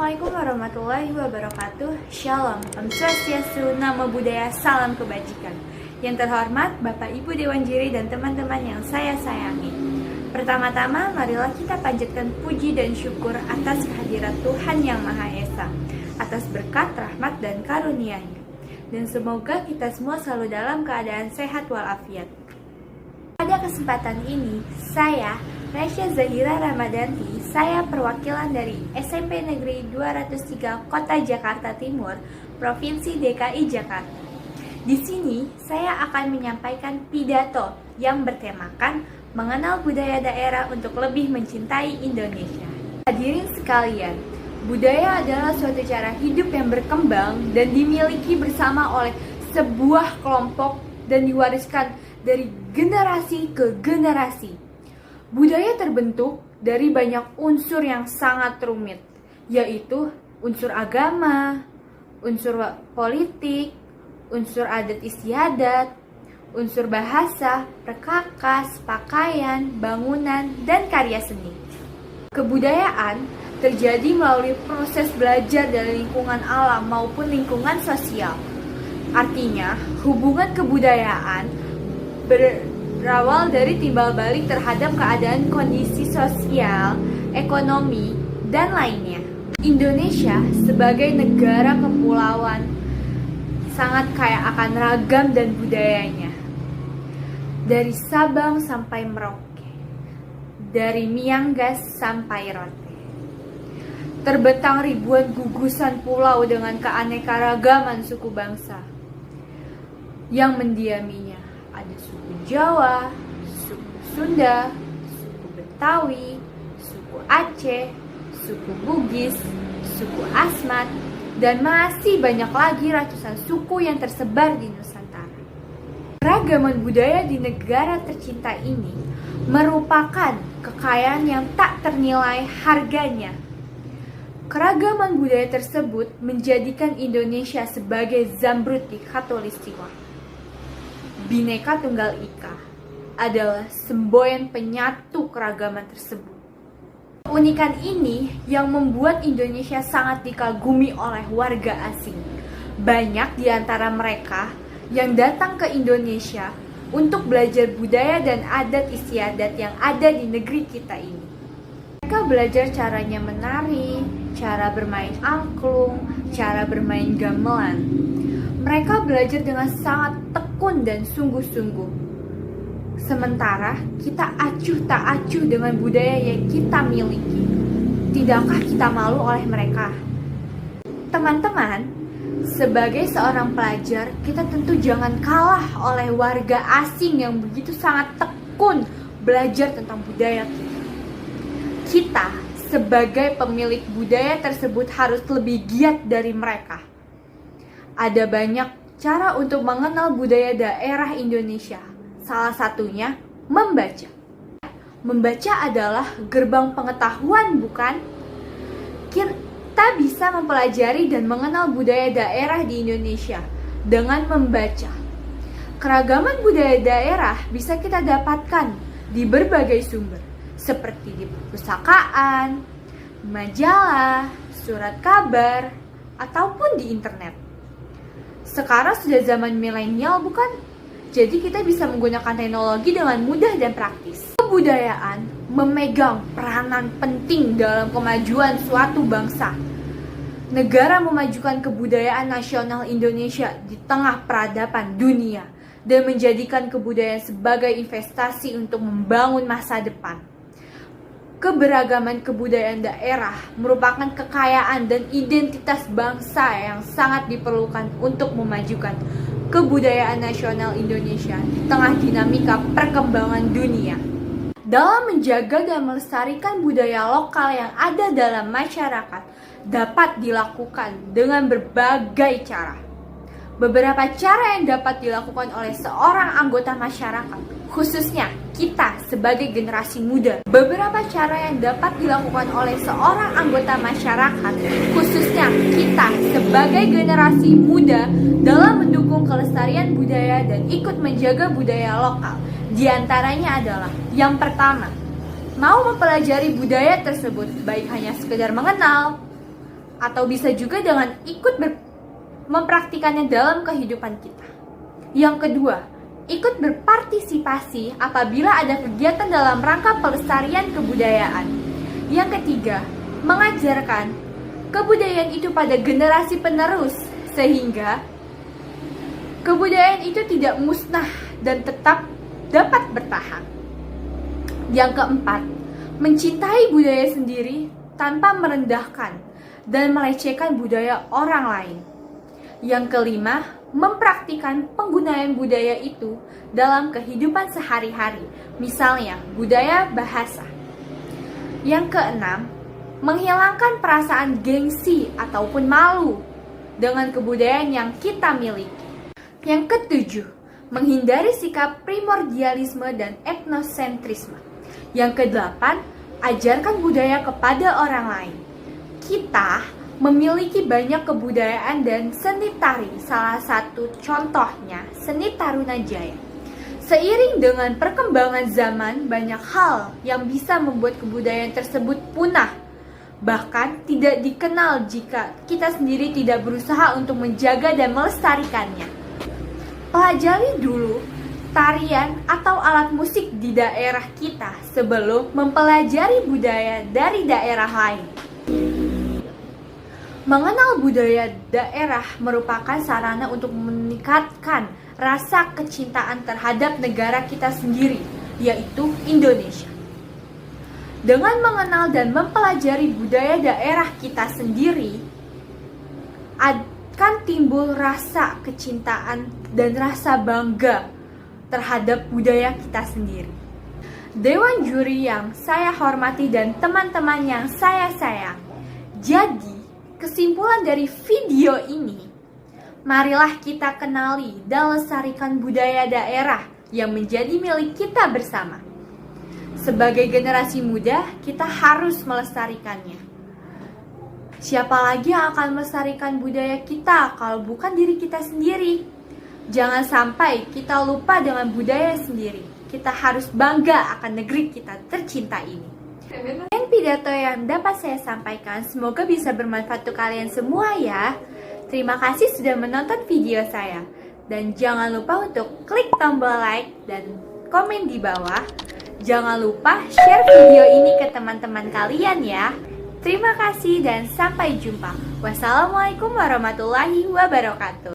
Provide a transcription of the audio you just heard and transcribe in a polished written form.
Assalamualaikum warahmatullahi wabarakatuh. Shalom, Om Swastiastu, Namo Buddhaya, salam kebajikan. Yang terhormat Bapak Ibu Dewan Juri dan teman-teman yang saya sayangi. Pertama-tama, marilah kita panjatkan puji dan syukur atas kehadirat Tuhan Yang Maha Esa, atas berkat, rahmat, dan karunia-Nya. Dan semoga kita semua selalu dalam keadaan sehat walafiat. Pada kesempatan ini, saya Resya Zahira Ramadanti, saya perwakilan dari SMP Negeri 203 Kota Jakarta Timur, Provinsi DKI Jakarta. Di sini, saya akan menyampaikan pidato yang bertemakan mengenal budaya daerah untuk lebih mencintai Indonesia. Hadirin sekalian, budaya adalah suatu cara hidup yang berkembang dan dimiliki bersama oleh sebuah kelompok dan diwariskan dari generasi ke generasi. Budaya terbentuk dari banyak unsur yang sangat rumit, yaitu unsur agama, unsur politik, unsur adat istiadat, unsur bahasa, perkakas, pakaian, bangunan, dan karya seni. Kebudayaan terjadi melalui proses belajar dari lingkungan alam maupun lingkungan sosial. Artinya, hubungan kebudayaan berawal dari timbal balik terhadap keadaan kondisi sosial, ekonomi, dan lainnya. Indonesia sebagai negara kepulauan sangat kaya akan ragam dan budayanya. Dari Sabang sampai Merauke, dari Miangas sampai Rote. Terbentang ribuan gugusan pulau dengan keanekaragaman suku bangsa yang mendiaminya. Ada suku Jawa, suku Sunda, suku Betawi, suku Aceh, suku Bugis, suku Asmat, dan masih banyak lagi ratusan suku yang tersebar di Nusantara. Keragaman budaya di negara tercinta ini merupakan kekayaan yang tak ternilai harganya. Keragaman budaya tersebut menjadikan Indonesia sebagai zamrud di khatulistiwa. Bhinneka Tunggal Ika adalah semboyan penyatu keragaman tersebut. Keunikan ini yang membuat Indonesia sangat dikagumi oleh warga asing. Banyak di antara mereka yang datang ke Indonesia untuk belajar budaya dan adat istiadat yang ada di negeri kita ini. Mereka belajar caranya menari, cara bermain angklung, cara bermain gamelan. Mereka belajar dengan sangat tekun dan sungguh-sungguh. Sementara kita acuh tak acuh dengan budaya yang kita miliki. Tidakkah kita malu oleh mereka? Teman-teman, sebagai seorang pelajar, kita tentu jangan kalah oleh warga asing yang begitu sangat tekun belajar tentang budaya kita. Kita sebagai pemilik budaya tersebut harus lebih giat dari mereka. Ada banyak cara untuk mengenal budaya daerah Indonesia. Salah satunya membaca. Membaca adalah gerbang pengetahuan, bukan? Kita bisa mempelajari dan mengenal budaya daerah di Indonesia dengan membaca. Keragaman budaya daerah bisa kita dapatkan di berbagai sumber, seperti di perpustakaan, majalah, surat kabar, ataupun di internet. Sekarang sudah zaman milenial, bukan? Jadi kita bisa menggunakan teknologi dengan mudah dan praktis. Kebudayaan memegang peranan penting dalam kemajuan suatu bangsa. Negara memajukan kebudayaan nasional Indonesia di tengah peradaban dunia dan menjadikan kebudayaan sebagai investasi untuk membangun masa depan. Keberagaman kebudayaan daerah merupakan kekayaan dan identitas bangsa yang sangat diperlukan untuk memajukan kebudayaan nasional Indonesia di tengah dinamika perkembangan dunia. Dalam menjaga dan melestarikan budaya lokal yang ada dalam masyarakat dapat dilakukan dengan berbagai cara. Beberapa cara yang dapat dilakukan oleh seorang anggota masyarakat, khususnya kita sebagai generasi muda. Beberapa cara yang dapat dilakukan oleh seorang anggota masyarakat, khususnya kita sebagai generasi muda dalam mendukung kelestarian budaya dan ikut menjaga budaya lokal. Di antaranya adalah yang pertama, mau mempelajari budaya tersebut, baik hanya sekedar mengenal, atau bisa juga dengan ikut mempraktikannya dalam kehidupan kita. Yang kedua, ikut berpartisipasi apabila ada kegiatan dalam rangka pelestarian kebudayaan. Yang ketiga, mengajarkan kebudayaan itu pada generasi penerus sehingga kebudayaan itu tidak musnah dan tetap dapat bertahan. Yang keempat, mencintai budaya sendiri tanpa merendahkan dan melecehkan budaya orang lain. Yang kelima, mempraktikkan penggunaan budaya itu dalam kehidupan sehari-hari, misalnya budaya bahasa. Yang keenam, menghilangkan perasaan gengsi ataupun malu dengan kebudayaan yang kita miliki. Yang ketujuh, menghindari sikap primordialisme dan etnosentrisme. Yang kedelapan, ajarkan budaya kepada orang lain. Kita memiliki banyak kebudayaan dan seni tari, salah satu contohnya seni Tarunajaya. Seiring dengan perkembangan zaman, banyak hal yang bisa membuat kebudayaan tersebut punah. Bahkan tidak dikenal jika kita sendiri tidak berusaha untuk menjaga dan melestarikannya. Pelajari dulu tarian atau alat musik di daerah kita sebelum mempelajari budaya dari daerah lain. Mengenal budaya daerah merupakan sarana untuk meningkatkan rasa kecintaan terhadap negara kita sendiri, yaitu Indonesia. Dengan mengenal dan mempelajari budaya daerah kita sendiri, akan timbul rasa kecintaan dan rasa bangga terhadap budaya kita sendiri. Dewan juri yang saya hormati dan teman-teman yang saya sayang. Jadi, kesimpulan dari video ini, marilah kita kenali dan lestarikan budaya daerah yang menjadi milik kita bersama. Sebagai generasi muda, kita harus melestarikannya. Siapa lagi yang akan melestarikan budaya kita kalau bukan diri kita sendiri? Jangan sampai kita lupa dengan budaya sendiri. Kita harus bangga akan negeri kita tercinta ini. Dan pidato yang dapat saya sampaikan semoga bisa bermanfaat untuk kalian semua ya. Terima kasih sudah menonton video saya. Dan jangan lupa untuk klik tombol like dan komen di bawah. Jangan lupa share video ini ke teman-teman kalian ya. Terima kasih dan sampai jumpa. Wassalamualaikum warahmatullahi wabarakatuh.